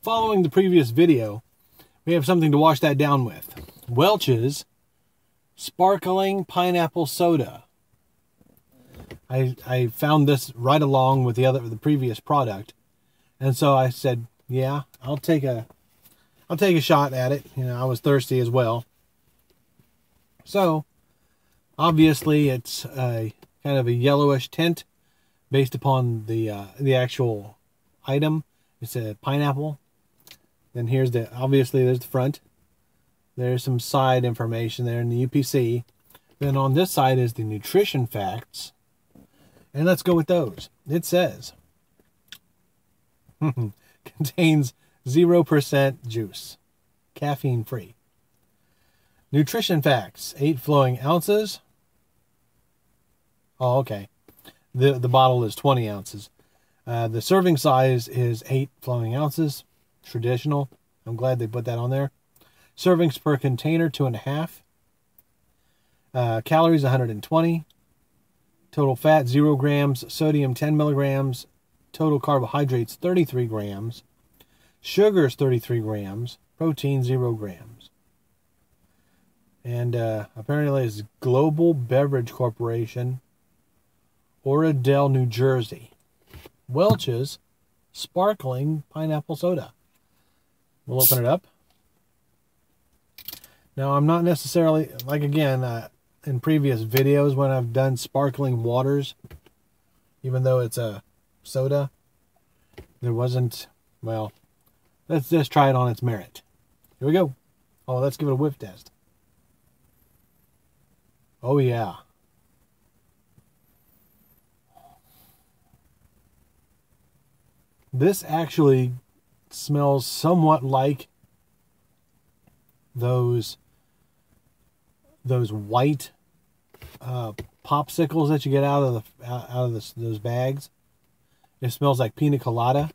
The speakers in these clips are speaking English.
following the previous video, we have something to wash that down with. Welch's Sparkling Pineapple Soda. I found this right along with the previous product, and so I said, yeah, I'll take a shot at it. You know, I was thirsty as well. So obviously it's a kind of a yellowish tint based upon the actual item. It's a pineapple. Then here's obviously there's the front. There's some side information there in the UPC. Then on this side is the nutrition facts. And let's go with those. It says, contains 0% juice, caffeine free. Nutrition facts, 8 flowing ounces. Oh, okay. The bottle is 20 ounces. The serving size is 8 flowing ounces. Traditional. I'm glad they put that on there. Servings per container, 2.5. Calories, 120. Total fat, 0 grams. Sodium, 10 milligrams. Total carbohydrates, 33 grams. Sugars, 33 grams. Protein, 0 grams. And apparently it's Global Beverage Corporation, Oradell, New Jersey. Welch's Sparkling Pineapple Soda. We'll open it up. Now, I'm not necessarily, like again, in previous videos when I've done sparkling waters, even though it's a soda, there wasn't, well, let's just try it on its merit. Here we go. Oh, let's give it a whiff test. Oh, yeah. This actually smells somewhat like those white popsicles that you get out of those bags. It smells like pina colada.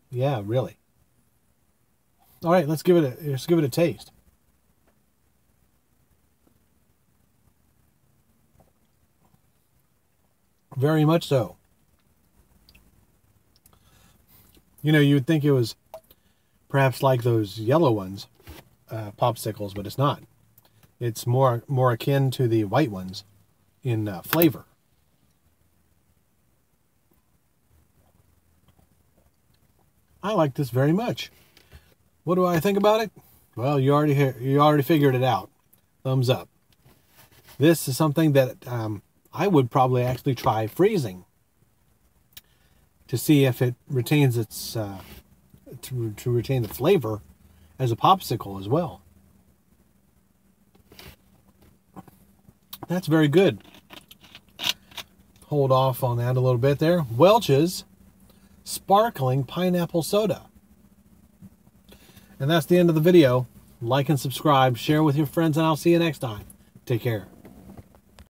Yeah, really. All right, let's give it a taste. Very much so. You know, you would think it was perhaps like those yellow ones, popsicles, but it's not. It's more akin to the white ones in flavor. I like this very much. What do I think about it? Well, you already figured it out. Thumbs up. This is something that I would probably actually try freezing to see if it retains its to retain the flavor as a popsicle as well. That's very good. Hold off on that a little bit there. Welch's Sparkling Pineapple Soda. And that's the end of the video. Like and subscribe, share with your friends, and I'll see you next time. Take care.